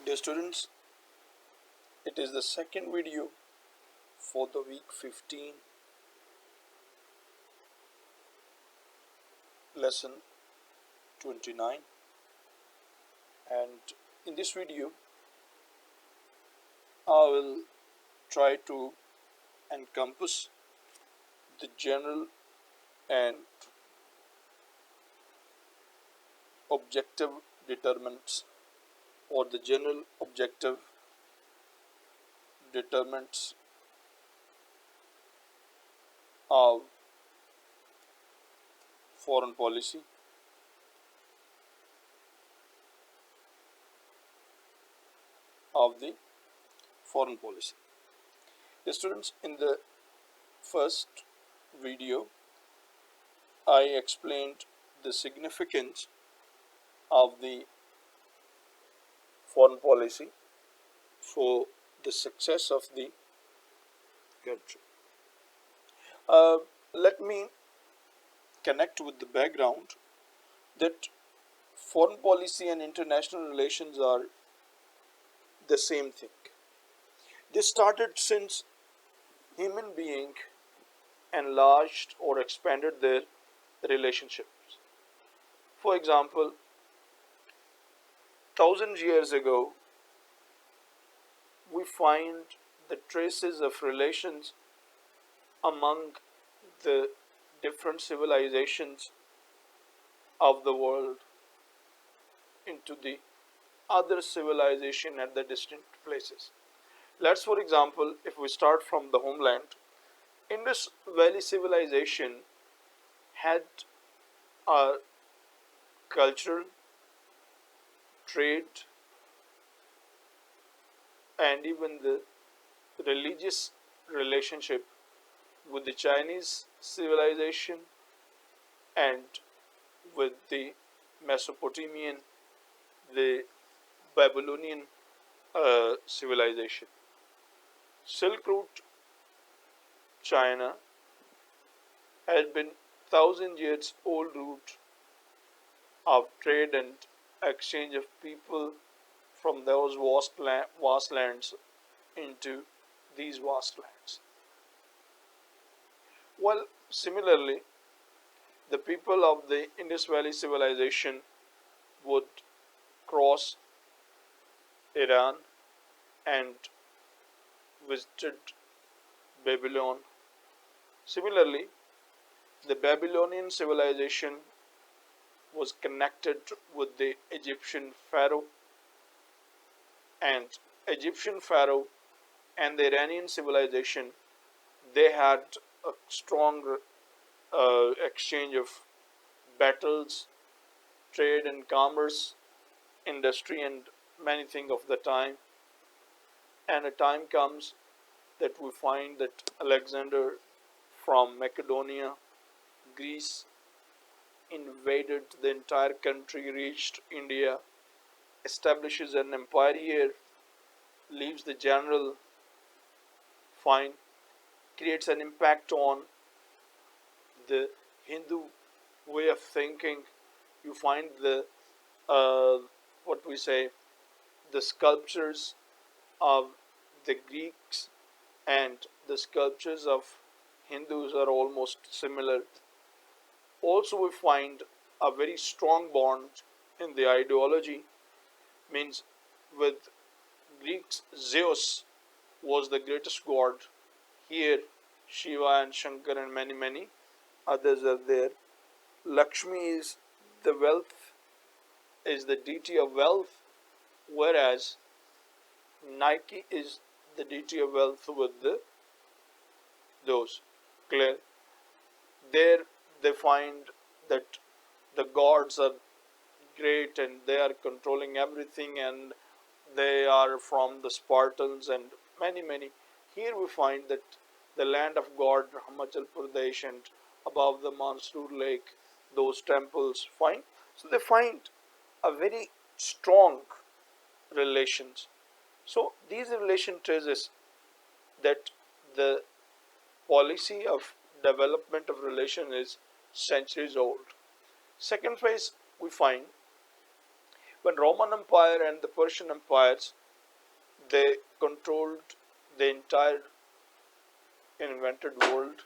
Dear students, it is the second video for the week 15 lesson 29, and in this video I will try to encompass the general and objective determinants or the general objective determinants of foreign policy The students, in the first video I explained the significance of the foreign policy for the success of the country. Let me connect with the background that foreign policy and international relations are the same thing. They started since human being enlarged or expanded their relationships. For example, thousands of years ago, we find the traces of relations among the different civilizations of the world into the other civilization at the distant places. Let's, for example, if we start from the homeland, Indus Valley civilization had a cultural, trade, and even the religious relationship with the Chinese civilization and with the Mesopotamian, the Babylonian civilization. Silk Route China had been 1,000 years old route of trade and exchange of people from those vast lands into these vast lands. Well, similarly, the people of the Indus Valley civilization would cross Iran and visited Babylon. Similarly, the Babylonian civilization was connected with the Egyptian pharaoh, and Egyptian pharaoh and the Iranian civilization, they had a strong exchange of battles, trade and commerce, industry, and many things of the time. And a time comes that we find that Alexander from Macedonia, Greece, invaded the entire country, reached India, establishes an empire here, leaves the general, fine, creates an impact on the Hindu way of thinking. You find the what we say, the sculptures of the Greeks and the sculptures of Hindus are almost similar. Also, we find a very strong bond in the ideology, means with Greeks, Zeus was the greatest god. Here, Shiva and Shankar and many others are there. Lakshmi is the wealth, is the deity of wealth, whereas Nike is the deity of wealth with those. Clear? There they find that the gods are great and they are controlling everything, and they are from the Spartans and many. Here we find that the land of God, Himachal Pradesh, and above the Mansoor Lake, those temples, fine. So they find a very strong relations. So these relation traces that the policy of development of relation is centuries old. Second phase, we find When Roman Empire and the Persian empires, they controlled the entire invented world,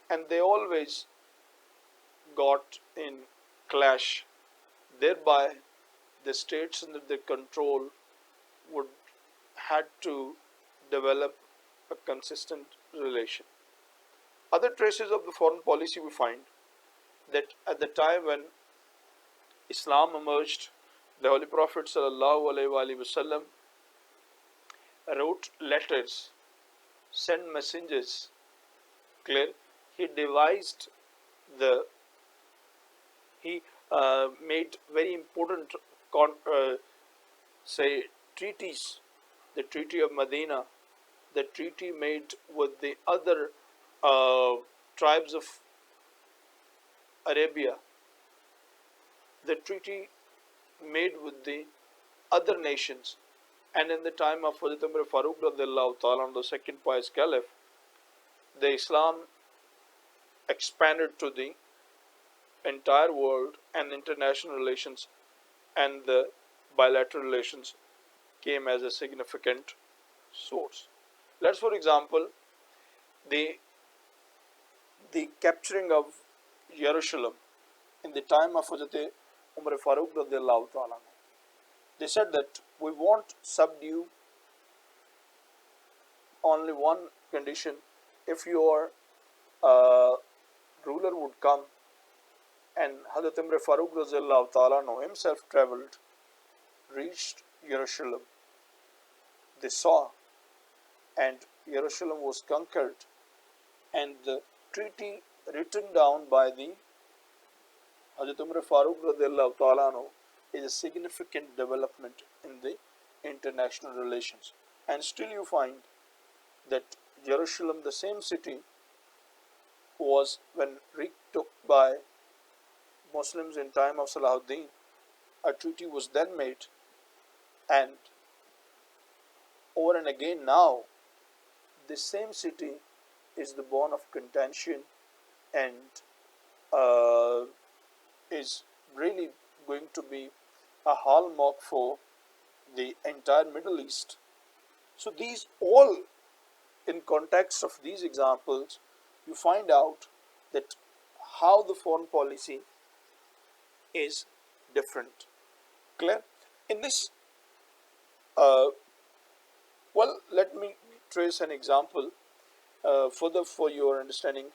and they always got in clash. Thereby, the states under their control would had to develop a consistent relation. Other traces of the foreign policy we find that at the time when Islam emerged, the Holy Prophet sallallahu alaihi wasallam wrote letters, sent messengers. Clear, he devised the he made very important say treaties, the Treaty of Medina, the treaty made with the other uh, tribes of Arabia, the treaty made with the other nations, and in the time of Hazrat Umar Farooq radiallahu ta'ala, the second pious caliph, the Islam expanded to the entire world, and international relations and the bilateral relations came as a significant source. Let's, for example, the the capturing of Jerusalem in the time of Hazrat Umar Farooq radiallahu ta'ala. They said that we won't subdue only one condition, if your uh, ruler would come, and Hazrat Umar Farooq radiallahu ta'ala himself traveled, reached Jerusalem. They saw, and Jerusalem was conquered, and the treaty written down by the Hazrat Umar Farooq radiallahu ta'ala is a significant development in the international relations. And still you find that Jerusalem, the same city, was when retook by Muslims in time of Salahuddin, a treaty was then made, and over and again now, this same city is the bone of contention, and uh, is really going to be a hallmark for the entire Middle East. So these all, in context of these examples, you find out that how the foreign policy is different. Clear? In this, uh, well, let me trace an example further for your understanding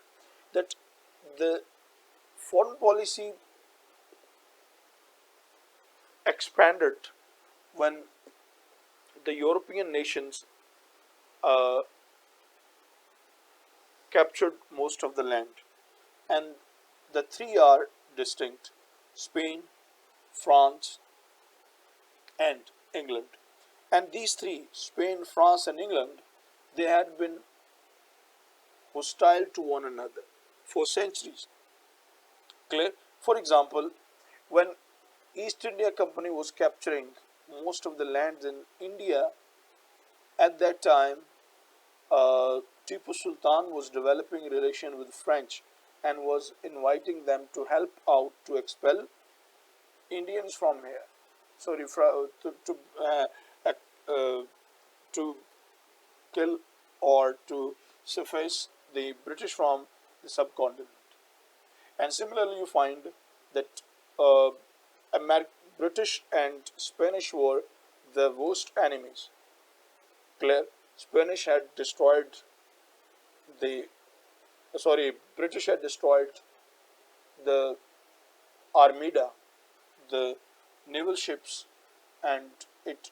that the foreign policy expanded when the European nations uh, captured most of the land, and the three are distinct: Spain, France, and England. And these three, Spain, France, and England, they had been hostile to one another for centuries. Clear? For example, when East India Company was capturing most of the lands in India, at that time, Tipu Sultan was developing a relation with French and was inviting them to help out to expel Indians from here. Sorry, uh, uh, to kill or to suffice the British from the subcontinent. And similarly, you find that uh, British and Spanish were the worst enemies. Clear? Spanish had destroyed the British had destroyed the Armada, the naval ships, and it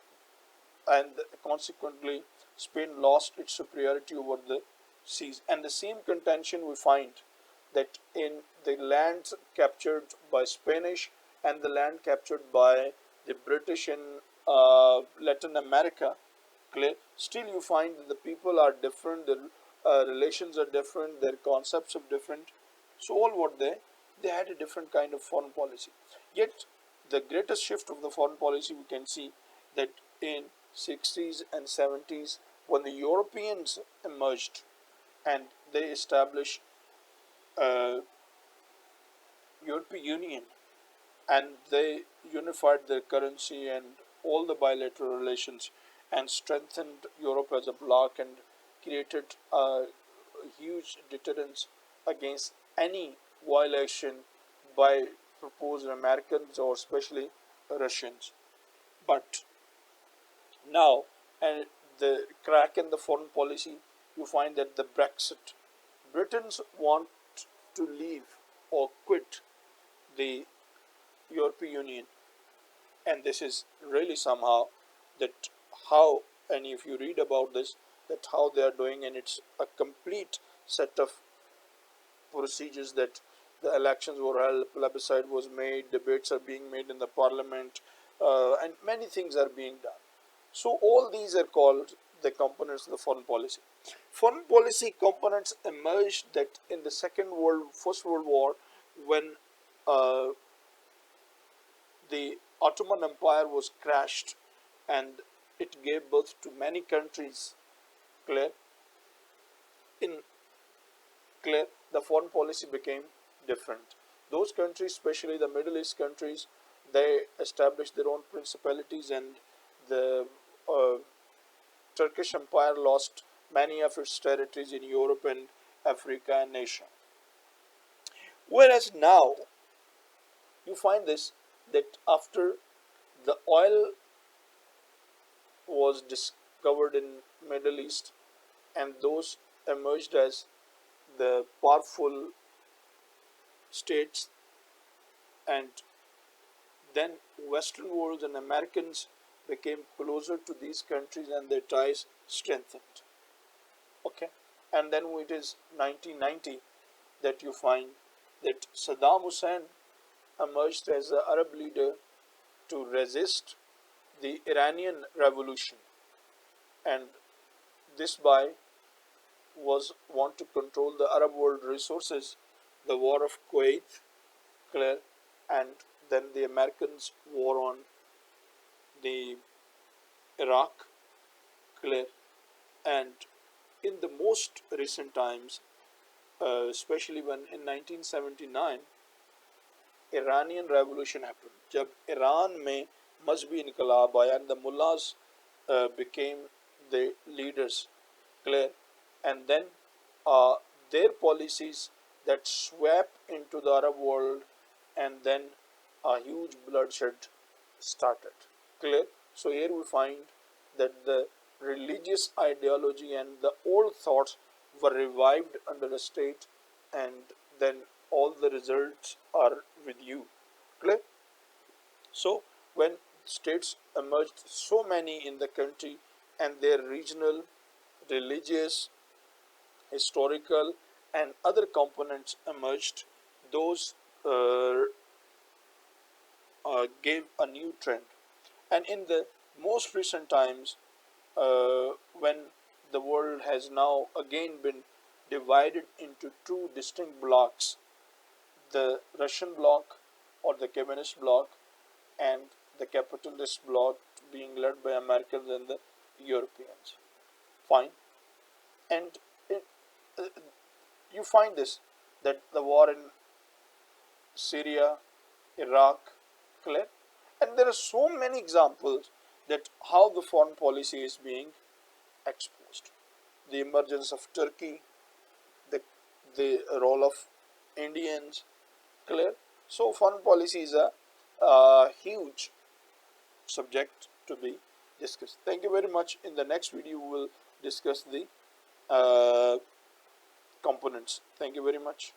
and consequently Spain lost its superiority over the seas. And the same contention we find that in the lands captured by Spanish and the land captured by the British in Latin America, clear, still you find that the people are different, their relations are different, their concepts are different. So all what they had a different kind of foreign policy. Yet the greatest shift of the foreign policy we can see that in 60s and 70s when the Europeans emerged and they established European Union, and they unified their currency and all the bilateral relations and strengthened Europe as a bloc and created a huge deterrence against any violation by proposed Americans or especially Russians. But now, and the crack in the foreign policy, you find that the Brexit, Britons want to leave or quit the European Union, and this is really somehow that how, and if you read about this, that how they are doing, and it's a complete set of procedures that the elections were held, plebiscite was made, debates are being made in the parliament, and many things are being done. So all these are called the components of the foreign policy. Foreign policy components emerged that in the First World War, when uh, the Ottoman Empire was crashed and it gave birth to many countries. Clear? In clear, the foreign policy became different. Those countries, especially the Middle East countries, they established their own principalities, and the uh, Turkish Empire lost many of its territories in Europe and Africa and Asia. Whereas now you find this that after the oil was discovered in Middle East and those emerged as the powerful states, and then Western world and Americans became closer to these countries and their ties strengthened. Okay, and then it is 1990 that you find that Saddam Hussein emerged as the Arab leader to resist the Iranian revolution, and this by was want to control the Arab world resources, the war of Kuwait, clear, and then the Americans' war on the Iraq, clear, and in the most recent times, especially when in 1979 Iranian revolution happened, जब Iran में मजहबी इनकलाब आया and the mullahs became the leaders, clear, and then uh, their policies that swept into the Arab world, and then a huge bloodshed started. Clear? So here we find that the religious ideology and the old thoughts were revived under the state, and then all the results are with you. Clear? So when states emerged, so many in the country, and their regional, religious, historical, and other components emerged, those gave a new trend. And in the most recent times, when the world has now again been divided into two distinct blocks, the Russian bloc or the communist bloc and the capitalist bloc being led by Americans and the Europeans. Fine. And it, uh, you find this that the war in Syria, Iraq, clear, and there are so many examples that how the foreign policy is being exposed. The emergence of Turkey, the role of Indians, clear. So foreign policy is a huge subject to be discussed. Thank you very much. In the next video, we will discuss the components. Thank you very much.